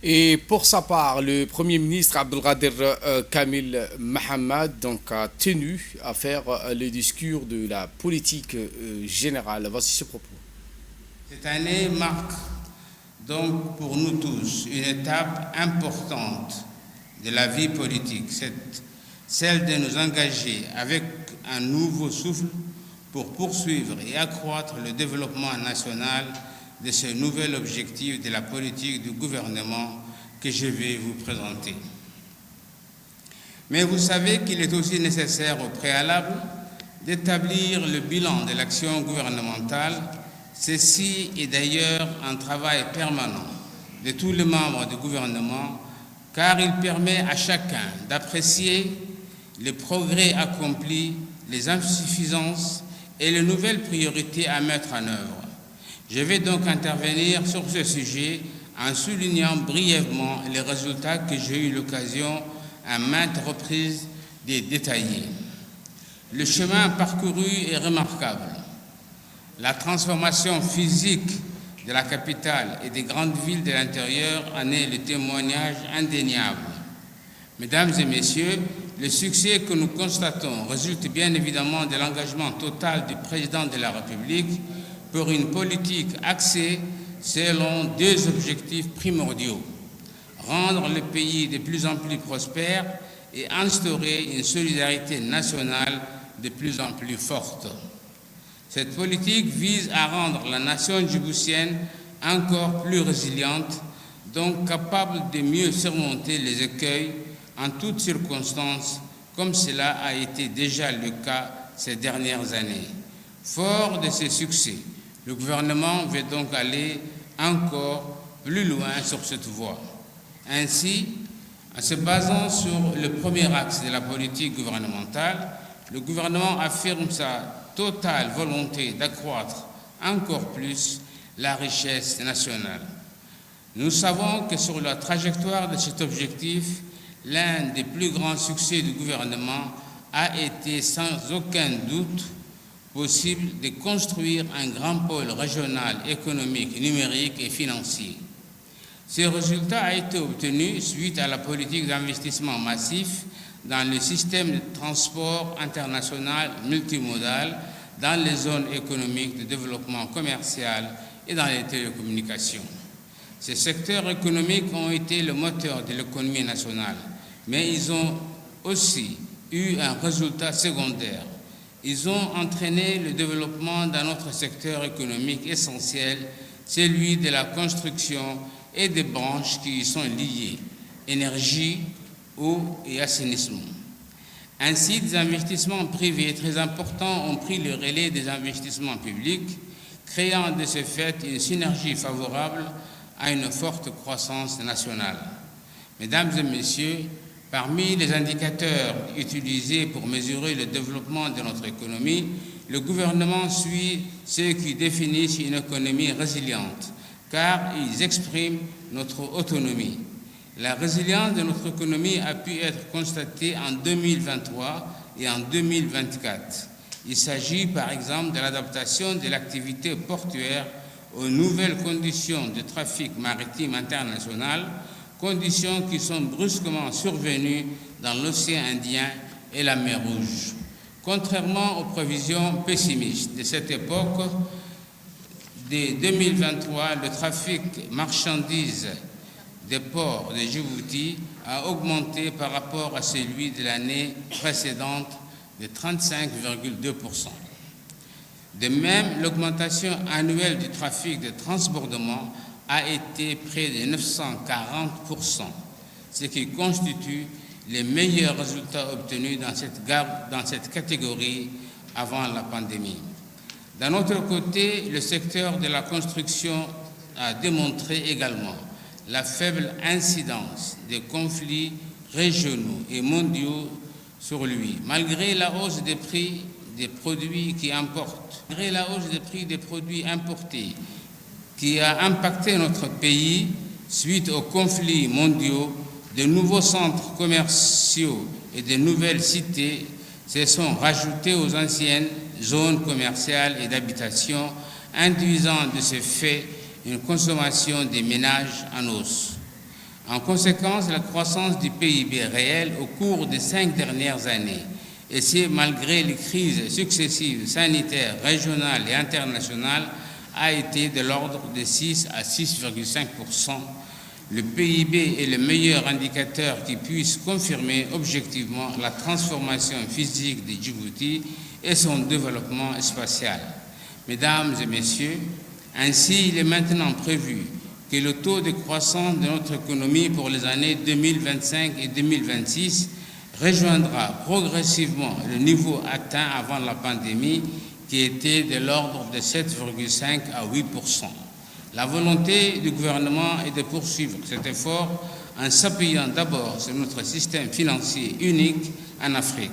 Et pour sa part, le Premier ministre Abdelkader Kamil Mahamad a tenu à faire le discours de la politique générale. Voici ses propos. Cette année marque donc pour nous tous une étape importante de la vie politique, celle de nous engager avec un nouveau souffle pour poursuivre et accroître le développement national de ce nouvel objectif de la politique du gouvernement que je vais vous présenter. Mais vous savez qu'il est aussi nécessaire au préalable d'établir le bilan de l'action gouvernementale. Ceci est d'ailleurs un travail permanent de tous les membres du gouvernement, car il permet à chacun d'apprécier les progrès accomplis, les insuffisances et les nouvelles priorités à mettre en œuvre. Je vais donc intervenir sur ce sujet en soulignant brièvement les résultats que j'ai eu l'occasion à maintes reprises de détailler. Le chemin parcouru est remarquable. La transformation physique de la capitale et des grandes villes de l'intérieur en est le témoignage indéniable. Mesdames et messieurs, le succès que nous constatons résulte bien évidemment de l'engagement total du président de la République pour une politique axée selon deux objectifs primordiaux: rendre le pays de plus en plus prospère et instaurer une solidarité nationale de plus en plus forte. Cette politique vise à rendre la nation djiboutienne encore plus résiliente, donc capable de mieux surmonter les écueils en toutes circonstances, comme cela a été déjà le cas ces dernières années. Fort de ces succès, le gouvernement veut donc aller encore plus loin sur cette voie. Ainsi, en se basant sur le premier axe de la politique gouvernementale, le gouvernement affirme sa totale volonté d'accroître encore plus la richesse nationale. Nous savons que sur la trajectoire de cet objectif, l'un des plus grands succès du gouvernement a été sans aucun doute possible de construire un grand pôle régional économique, numérique et financier. Ce résultat a été obtenu suite à la politique d'investissement massif dans le système de transport international multimodal, dans les zones économiques de développement commercial et dans les télécommunications. Ces secteurs économiques ont été le moteur de l'économie nationale, mais ils ont aussi eu un résultat secondaire. Ils ont entraîné le développement d'un autre secteur économique essentiel, celui de la construction et des branches qui y sont liées: énergie, eau et assainissement. Ainsi, des investissements privés très importants ont pris le relais des investissements publics, créant de ce fait une synergie favorable à une forte croissance nationale. Mesdames et messieurs, parmi les indicateurs utilisés pour mesurer le développement de notre économie, le gouvernement suit ceux qui définissent une économie résiliente, car ils expriment notre autonomie. La résilience de notre économie a pu être constatée en 2023 et en 2024. Il s'agit par exemple de l'adaptation de l'activité portuaire aux nouvelles conditions de trafic maritime international, conditions qui sont brusquement survenues dans l'océan Indien et la mer Rouge. Contrairement aux prévisions pessimistes de cette époque, dès 2023, le trafic marchandises des ports de Djibouti a augmenté par rapport à celui de l'année précédente de 35,2%. De même, l'augmentation annuelle du trafic de transbordement a été près de 940%, ce qui constitue les meilleurs résultats obtenus dans cette catégorie avant la pandémie. D'un autre côté, le secteur de la construction a démontré également la faible incidence des conflits régionaux et mondiaux sur lui, malgré la hausse des prix des produits importés, qui a impacté notre pays suite aux conflits mondiaux. De nouveaux centres commerciaux et de nouvelles cités se sont rajoutés aux anciennes zones commerciales et d'habitation, induisant de ce fait une consommation des ménages en hausse. En conséquence, la croissance du PIB réel au cours des 5 dernières années, et c'est malgré les crises successives sanitaires, régionales et internationales, a été de l'ordre de 6 à 6,5%. Le PIB est le meilleur indicateur qui puisse confirmer objectivement la transformation physique de Djibouti et son développement spatial. Mesdames et messieurs, ainsi il est maintenant prévu que le taux de croissance de notre économie pour les années 2025 et 2026 rejoindra progressivement le niveau atteint avant la pandémie qui était de l'ordre de 7,5 à 8%. La volonté du gouvernement est de poursuivre cet effort en s'appuyant d'abord sur notre système financier unique en Afrique.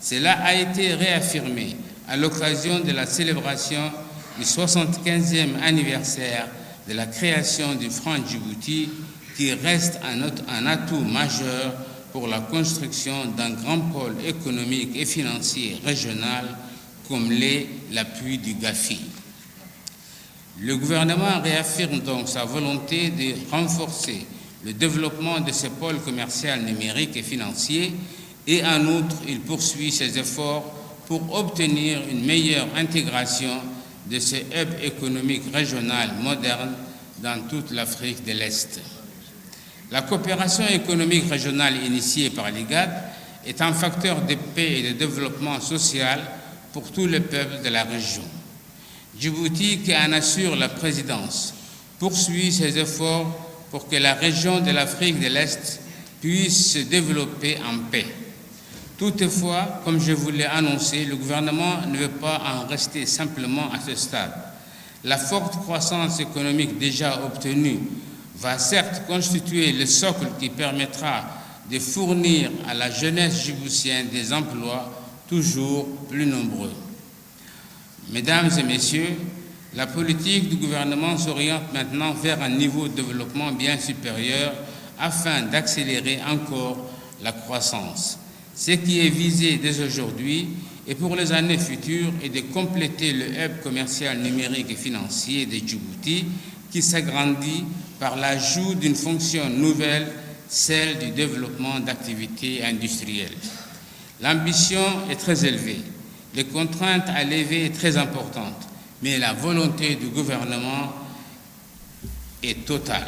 Cela a été réaffirmé à l'occasion de la célébration du 75e anniversaire de la création du franc Djibouti, qui reste un atout majeur pour la construction d'un grand pôle économique et financier régional comme l'est l'appui du GAFI. Le gouvernement réaffirme donc sa volonté de renforcer le développement de ce pôle commercial numérique et financier et en outre, il poursuit ses efforts pour obtenir une meilleure intégration de ce hub économique régional moderne dans toute l'Afrique de l'Est. La coopération économique régionale initiée par l'IGAD est un facteur de paix et de développement social pour tous les peuples de la région. Djibouti, qui en assure la présidence, poursuit ses efforts pour que la région de l'Afrique de l'Est puisse se développer en paix. Toutefois, comme je vous l'ai annoncé, le gouvernement ne veut pas en rester simplement à ce stade. La forte croissance économique déjà obtenue va certes constituer le socle qui permettra de fournir à la jeunesse djiboutienne des emplois toujours plus nombreux. Mesdames et messieurs, la politique du gouvernement s'oriente maintenant vers un niveau de développement bien supérieur afin d'accélérer encore la croissance. Ce qui est visé dès aujourd'hui et pour les années futures est de compléter le hub commercial numérique et financier de Djibouti qui s'agrandit par l'ajout d'une fonction nouvelle, celle du développement d'activités industrielles. L'ambition est très élevée, les contraintes à lever très importantes, mais la volonté du gouvernement est totale.